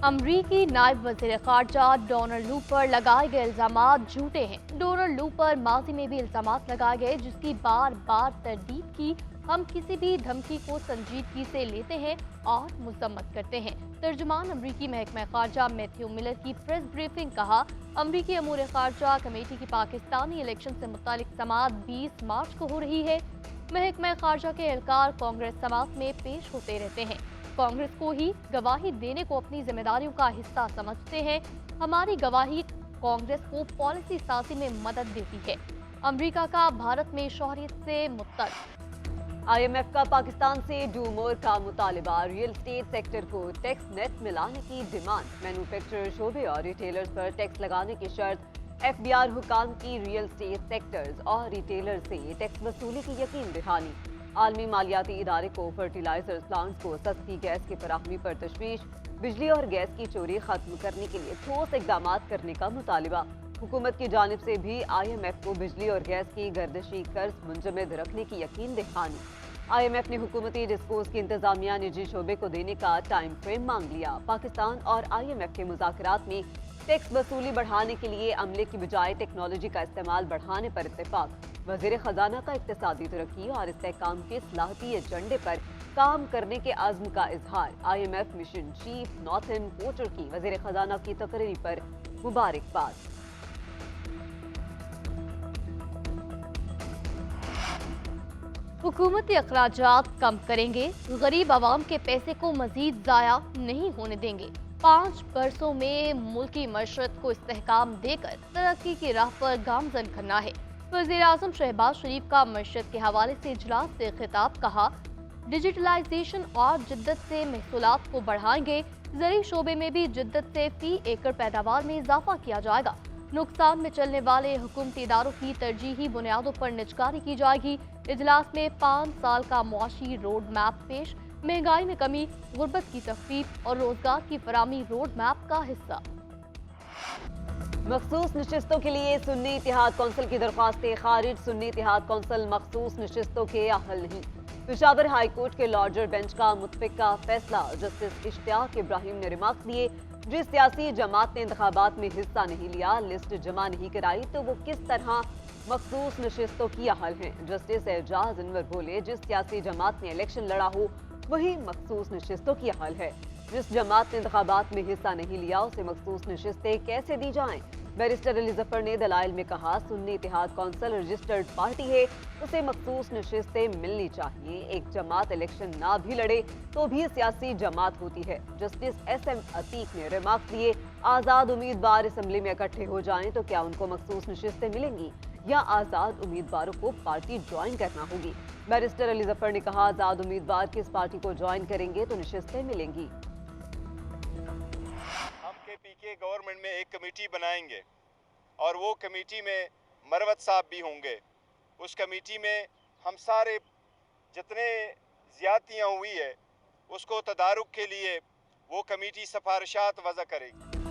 अमरीकी नायब वज़ीर ख़ारजा डोनाल्ड लू पर लगाए गए इल्ज़ामात झूठे हैं। डोनाल्ड लू पर माजी में भी इल्ज़ामात लगाए गए जिसकी बार बार तरदीद की। हम किसी भी धमकी को संजीदगी से लेते हैं और मजम्मत करते हैं। तर्जुमान अमरीकी महकमा ख़ारजा मैथ्यू मिलर की प्रेस ब्रीफिंग कहा, अमरीकी अमूर ख़ारजा कमेटी की पाकिस्तानी इलेक्शन से मुतालिक समाअत 20 मार्च को हो रही है। महकमा ख़ारजा के एहलकार कांग्रेस समाअत में पेश होते रहते हैं। कांग्रेस को ही गवाही देने को अपनी जिम्मेदारियों का हिस्सा समझते हैं। हमारी गवाही कांग्रेस को पॉलिसी साजी में मदद देती है। अमेरिका का भारत में शौहरियत से मुत्तल। IMF का पाकिस्तान से डू मोर का मुतालिबा, रियल एस्टेट सेक्टर को टैक्स नेट में लाने की डिमांड, मैन्युफैक्चरर शोबे और रिटेलर्स पर टैक्स लगाने की शर्त, FBR हुकाम की रियल एस्टेट सेक्टर्स और रिटेलर से टैक्स वसूली की यकीन दहानी, आलमी मालियाती इदारे को फर्टिलाइजर्स प्लांट्स को सस्ती गैस की फराहमी पर तशवीश, बिजली और गैस की चोरी खत्म करने के लिए ठोस इकदाम करने का मुतालिबा, हुकूमत की जानिब से भी IMF को बिजली और गैस की गर्दिशी कर्ज मुंजमद रखने की यकीन दहानी। IMF ने हुकूमती डिस्कोर्स की इंतजामिया निजी शोबे को देने का टाइम फ्रेम मांग लिया। पाकिस्तान और IMF के मुज़ाकरात में टैक्स वसूली बढ़ाने के लिए अमले की बजाय टेक्नोलॉजी का इस्तेमाल बढ़ाने पर इत्तेफाक। वज़ीर खजाना का इक्तिसादी तरक्की और इस्तेहकाम के सलाहती एजेंडे पर काम करने के अज़्म का इजहार। IMF mission chief northern porter की वज़ीर खजाना की तकरीर पर मुबारकबाद। हुकूमती अखराजात कम करेंगे, गरीब आवाम के पैसे को मजीद ज़ाया नहीं होने देंगे। 5 बरसों में मुल्की मशरत को इस्तेहकाम देकर तरक्की की राह पर गामजन करना है। वज़ीर आज़म शहबाज शरीफ का मशरत के हवाले से इजलास से खिताब, कहा, डिजिटलाइजेशन और जिद्दत से महसूलात को बढ़ाएंगे। ज़री शोबे में भी जिद्दत से फी एकड़ पैदावार में इजाफा किया जाएगा। नुकसान में चलने वाले हुकूमती इदारों की तरजीही बुनियादों पर निजकारी की जाएगी। इजलास में 5 साल का मुआशी रोड मैप पेश, महंगाई में कमी, गुर्बत की तखफीफ और रोजगार की फराहमी रोड मैप का हिस्सा। मखसूस नशिस्तों के लिए सुन्नी इत्तेहाद कौंसिल की दरख्वास्तें खारिज, सुन्नी इत्तेहाद कौंसिल मखसूस नशिस्तों के अहल नहीं। पेशावर हाई कोर्ट के लार्जर बेंच का मुतफिका फैसला, जस्टिस इश्तियाक इब्राहिम ने रिमार्क्स दिए, जिस सियासी जमात ने इंतखाबात में हिस्सा नहीं लिया, लिस्ट जमा नहीं कराई, तो वो किस तरह मखसूस नशिस्तों की अहल हैं। जस्टिस एजाज अनवर बोले, जिस सियासी जमात ने इलेक्शन लड़ा हो वही मखसूस नशिस्तों की अहल है। जिस जमात ने इंतखाबात में हिस्सा नहीं लिया उसे मखसूस नशिस्तें कैसे दी जाएं। बैरिस्टर अली जफर ने दलाइल में कहा, सुन्नी इत्तेहाद कौंसिल रजिस्टर्ड पार्टी है, उसे मखसूस नशिस्तें मिलनी चाहिए। एक जमात इलेक्शन ना भी लड़े तो भी सियासी जमात होती है। जस्टिस SM अतीक ने रिमार्क दिए, आज़ाद उम्मीदवार असम्बली में इकट्ठे हो जाएं तो क्या उनको मखसूस नशिस्तें मिलेंगी या आज़ाद उम्मीदवारों को पार्टी ज्वाइन करना होगी। बैरिस्टर अली जफर ने कहा, आज़ाद उम्मीदवार किस पार्टी को ज्वाइन करेंगे तो नशिस्तें मिलेंगी। के गवर्नमेंट में एक कमेटी बनाएंगे और वो कमेटी में मरवत साहब भी होंगे। उस कमेटी में हम सारे जितने ज़्यादतियाँ हुई है उसको तदारुक के लिए वो कमेटी सिफारिशात वज़ा करेगी।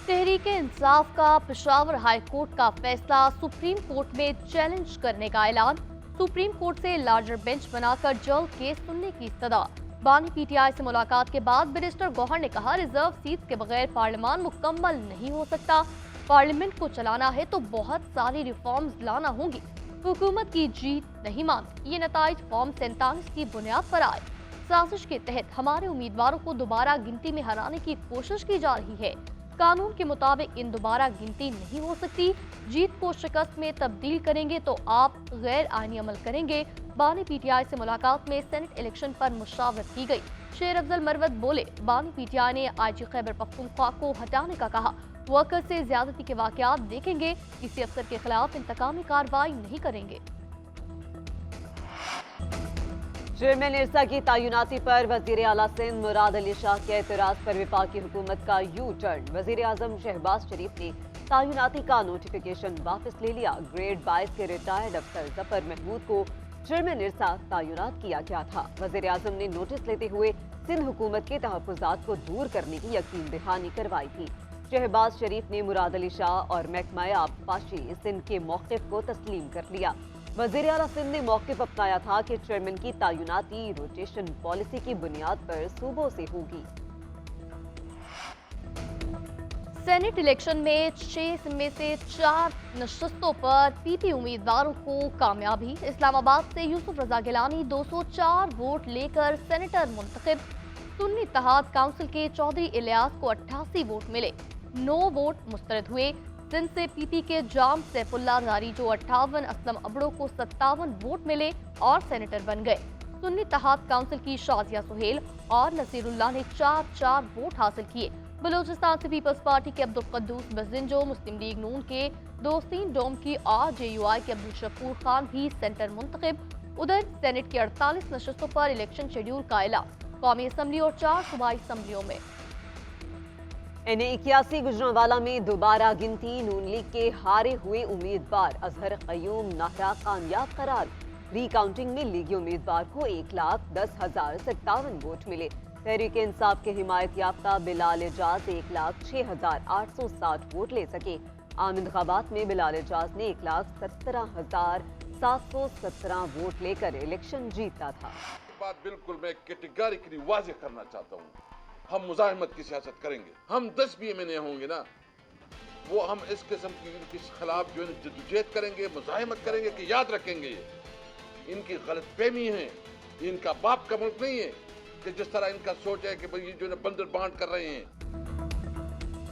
तहरीक इंसाफ का पेशावर हाई कोर्ट का फैसला सुप्रीम कोर्ट में चैलेंज करने का ऐलान। सुप्रीम कोर्ट से लार्जर बेंच बनाकर जल्द केस सुनने की सदा। बानी PTI से मुलाकात के बाद बैरिस्टर गौहर ने कहा, रिजर्व सीट के बगैर पार्लियामान मुकम्मल नहीं हो सकता। पार्लियामेंट को चलाना है तो बहुत सारी रिफॉर्म्स लाना होंगी। हुकूमत की जीत नहीं मानती। ये नताइज फॉर्म 47 की बुनियाद पर आए। साजिश के तहत हमारे उम्मीदवारों को दोबारा गिनती में हराने की कोशिश की जा रही है। कानून के मुताबिक इन दोबारा गिनती नहीं हो सकती। जीत को शिकस्त में तब्दील करेंगे तो आप गैर आईनी अमल करेंगे। बानी PTI से मुलाकात में सेनेट इलेक्शन पर मुशावरत की गई। शेर अफजल मरवत बोले, बानी PTI ने IG खैबर पख्तूनख्वा को हटाने का कहा। वर्कर से ज्यादती के वाकयात देखेंगे, किसी अफसर के खिलाफ इंतकामी कार्रवाई नहीं करेंगे। चेयरमैन इरसा की तैनाती पर वजीर आला सिंध मुराद अली शाह के एतराज पर वफाकी हुकूमत का यू टर्न। वजीर आजम शहबाज शरीफ ने तैनाती का नोटिफिकेशन वापस ले लिया। ग्रेड 22 के रिटायर्ड अफसर जफर महमूद को चेयरमैन इरसा तैनात किया गया था। वजीर आजम ने नोटिस लेते हुए सिंध हुकूमत के तहफ़्फ़ुज़ात को दूर करने की यकीन दहानी करवाई थी। शहबाज शरीफ ने मुराद अली शाह और महकमा आबपाशी सिंध के मौक़िफ़ को तस्लीम कर लिया। वज़ीर आला सिंध ने मौक़िफ़ अपनाया था कि चेयरमैन की तैनाती रोटेशन पॉलिसी की बुनियाद पर सूबों से होगी। सेनेट इलेक्शन में 6 में से 4 नशस्तों पर पीपी उम्मीदवारों को कामयाबी। इस्लामाबाद से यूसुफ रजा गिलानी 204 वोट लेकर सेनेटर मुंतखब। सुन्नी इत्तेहाद काउंसिल के चौधरी इलियास को 88 वोट मिले, 9 वोट मुस्तरद हुए। सिंध से पीपी के जाम सैफुल्ला जारी जो 58, असलम अबड़ो को 57 वोट मिले और सेनेटर बन गए। सुन्नी इत्तेहाद काउंसिल की शाजिया सुहेल और नसीरुल्लाह ने 4-4 वोट हासिल किए। बलूचिस्तान से पीपल्स पार्टी के अब्दुल कद्दूस बजिंजो, मुस्लिम लीग नून के दोस्तीन डोम की और JUI के अब्दुल शकूर खान भी सेंटर मुंतखब। उधर सेनेट की 48 नशस्तों पर इलेक्शन शेड्यूल का ऐलान, कौमी असम्बली और 4 सूबाई असम्बलियों में। NA81 गुजरांवाला में दोबारा गिनती, नून लीग के हारे हुए उम्मीदवार अजहर कयूम नाहरा कामयाब करार। रिकाउंटिंग में लीगी उम्मीदवार को 1,10,57 वोट मिले। तहरीक इंसाफ के हिमायत याफ्ता बिलाल एजाज 1,06,860 वोट ले सके। आम इंतखाबात में बिलाल एजाज ने 1,17,717 वोट लेकर इलेक्शन जीता था। बात बिल्कुल मैं कैटेगरिकली वाज़ेह करना चाहता हूँ, हम मुजाहिमत की सियासत करेंगे। हम 10 भी MNA होंगे ना, वो हम इस किस्म की इनके खिलाफ जो है जद्दोजहद करेंगे, मुजाहिमत करेंगे कि याद रखेंगे इनकी गलतफहमी है, इनका बाप का मुल्क नहीं है कि जिस तरह इनका सोच है कि भाई ये जो बंदर बांट कर रहे हैं।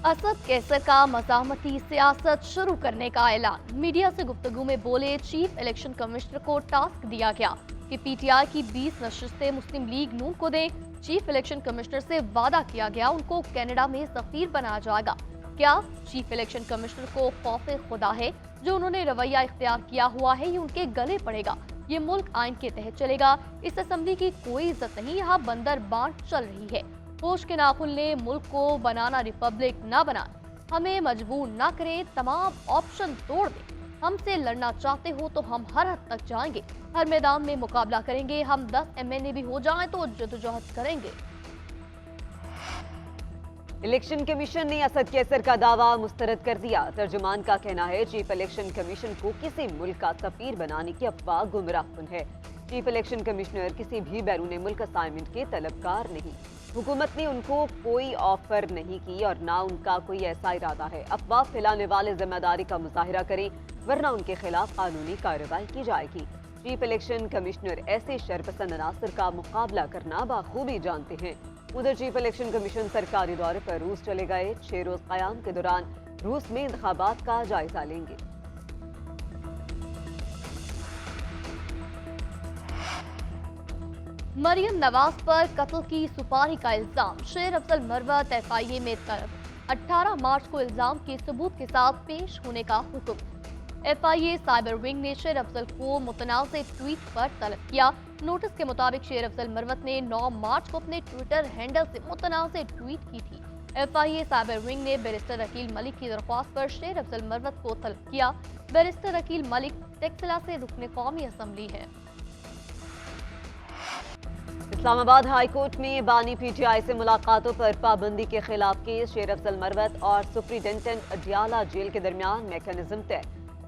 असद कैसर का मज़ाहमती सियासत शुरू करने का ऐलान। मीडिया से गुफ्तगू में बोले चीफ इलेक्शन कमिश्नर को टास्क दिया गया कि PTI की 20 नशिस्तें मुस्लिम लीग नून को दें। चीफ इलेक्शन कमिश्नर से वादा किया गया उनको कनाडा में सफीर बनाया जाएगा। क्या चीफ इलेक्शन कमिश्नर को खौफ खुदा है? जो उन्होंने रवैया इख्तियार किया हुआ है ये उनके गले पड़ेगा। ये मुल्क आइन के तहत चलेगा। इस असेंबली की कोई इज्जत नहीं, यहाँ बंदर बांट चल रही है। होश के नाखुन ने मुल्क को बनाना रिपब्लिक ना बनाए, हमें मजबूर ना करें, तमाम ऑप्शन तोड़ दें। हमसे लड़ना चाहते हो तो हम हर हद तक जाएंगे, हर मैदान में मुकाबला करेंगे। हम 10 MNA भी हो जाएं तो जद्दोजहद करेंगे। इलेक्शन कमीशन ने असद कैसर का दावा मुस्तरद कर दिया। तर्जुमान का कहना है चीफ इलेक्शन कमीशन को किसी मुल्क का सफीर बनाने की अफवाह गुमराहकुन है। चीफ इलेक्शन कमिश्नर किसी भी बैरून मुल्क असाइनमेंट के तलबकार नहीं। हुकूमत ने उनको कोई ऑफर नहीं की और ना उनका कोई ऐसा इरादा है। अफवाह फैलाने वाले जिम्मेदारी का मुजाहिरा करें वरना उनके खिलाफ कानूनी कार्रवाई की जाएगी। चीफ इलेक्शन कमिश्नर ऐसे शरपसंद अनासर का मुकाबला करना बाखूबी जानते हैं। उधर चीफ इलेक्शन कमीशन सरकारी दौरे पर रूस चले गए। 6 रोज क़याम के दौरान रूस में इंतखाबात का जायजा लेंगे। मरियम नवाज पर कत्ल की सुपारी का इल्जाम। शेर अफजल मरवत FIA में तलब। 18 मार्च को इल्जाम के सबूत के साथ पेश होने का हुक्म। FIA साइबर विंग ने शेर अफजल को मुतनाज़ ट्वीट पर तलब किया। नोटिस के मुताबिक शेर अफजल मरवत ने 9 मार्च को अपने ट्विटर हैंडल से मुतनाज़ ट्वीट की थी। FIA साइबर विंग ने बैरिस्टर अकील मलिक की दरख्वास्त पर शेर अफजल मरवत को तलब किया। बैरिस्टर अकील मलिक टेक्सला से रुकने कौमी असम्बली है। इस्लामाबाद हाई कोर्ट में बानी PTI से मुलाकातों पर पाबंदी के खिलाफ केस। शेर अफजल मरवत और सुप्रिंटेंडेंट अडियाला जेल के दरमियान मैकेनिज्म तय।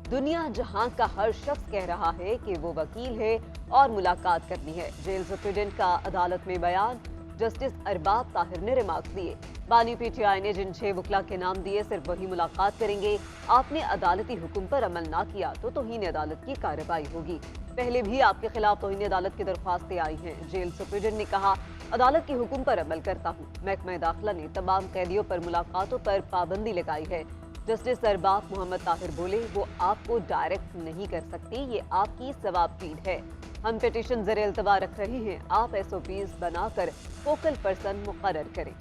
दुनिया जहां का हर शख्स कह रहा है कि वो वकील है और मुलाकात करनी है। जेल सुप्रिंटेंडेंट का अदालत में बयान। जस्टिस अरबाब ताहिर ने रिमार्क्स दिए। बानी PTI ने जिन 6 वकला के नाम दिए सिर्फ वही मुलाकात करेंगे। आपने अदालती हुक्म पर अमल ना किया तो तौहीन अदालत की कार्रवाई होगी। पहले भी आपके खिलाफ तौहीन अदालत की दरख्वास्तें आई हैं। जेल सुप्रिंटेंडेंट ने कहा अदालत के हुक्म पर अमल करता हूँ। महकमा दाखिला ने तमाम कैदियों पर मुलाकातों पर पाबंदी लगाई है। जस्टिस अरबाब मोहम्मद ताहिर बोले वो आपको डायरेक्ट नहीं कर सकती, ये आपकी सवाबदीद है। हम पिटीशन ज़र इल्तवा रख रहे हैं, आप SOPs बनाकर फोकल पर्सन मुकर्रर करें।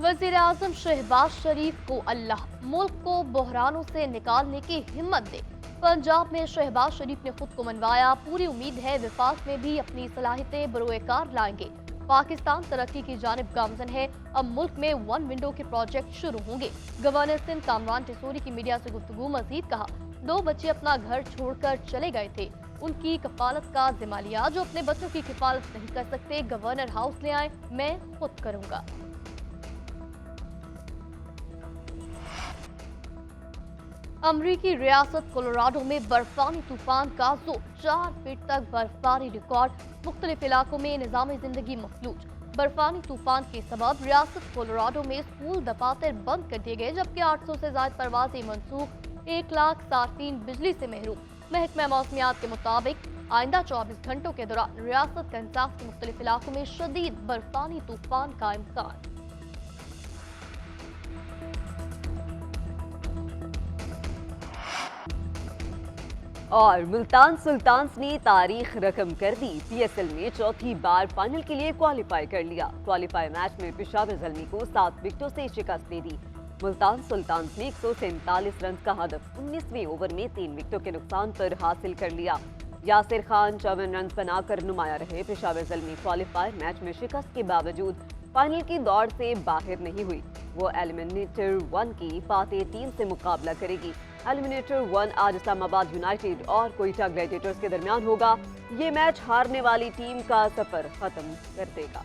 वज़ीर आज़म शहबाज शरीफ को अल्लाह मुल्क को बहरानों से निकालने की हिम्मत दे। पंजाब में शहबाज शरीफ ने खुद को मनवाया। पूरी उम्मीद है विफाक में भी अपनी सलाहियतें बरोएकार लाएंगे। पाकिस्तान तरक्की की जानिब गामजन है। अब मुल्क में 1 विंडो के प्रोजेक्ट शुरू होंगे। गवर्नर सिंध कामरान टिसोरी की मीडिया से गुफ्तगू मजीद कहा 2 बच्चे अपना घर छोड़कर चले गए थे, उनकी कफालत का जिम्मा लिया। जो अपने बच्चों की कफालत नहीं कर सकते गवर्नर हाउस ले आए, मैं खुद करूंगा। अमरीकी रियासत कोलोराडो में बर्फानी तूफान का जोर। 4 फीट तक बर्फबारी रिकॉर्ड। मुख्तलिफ इलाकों में निजामी जिंदगी मफलूज। बर्फानी तूफान के सबब रियासत कोलोराडो में स्कूल दफातर बंद कर दिए गए, जबकि 800 से ज्यादा परवाजें मनसूख, 1,63,000 बिजली से महरूम। महकमा मौसमियात के मुताबिक आइंदा 24 घंटों के दौरान रियासत कंसास के मुख्तलिफ इलाकों में शदीद बर्फानी तूफान का इम्कान। और मुल्तान सुल्तान्स ने तारीख रकम कर दी। पीएसएल में चौथी बार फाइनल के लिए क्वालिफाई कर लिया। क्वालिफाई मैच में पेशावर ज़ल्मी को 7 विकेटों से शिकस्त दे दी। मुल्तान सुल्तान्स ने 147 रन का हदफ 19वें ओवर में 3 विकेटों के नुकसान पर हासिल कर लिया। यासिर खान 54 रन बनाकर नुमाया रहे। पेशावर ज़ल्मी क्वालिफाई मैच में शिकस्त के बावजूद फाइनल की दौड़ से बाहर नहीं हुई। वो एलिमिनेटर 1 की फातेह टीम से मुकाबला करेगी। एलिमिनेटर 1 आज इस्लामाबाद यूनाइटेड और कोयटा ग्लैडिएटर्स के दरमियान होगा। ये मैच हारने वाली टीम का सफर खत्म कर देगा।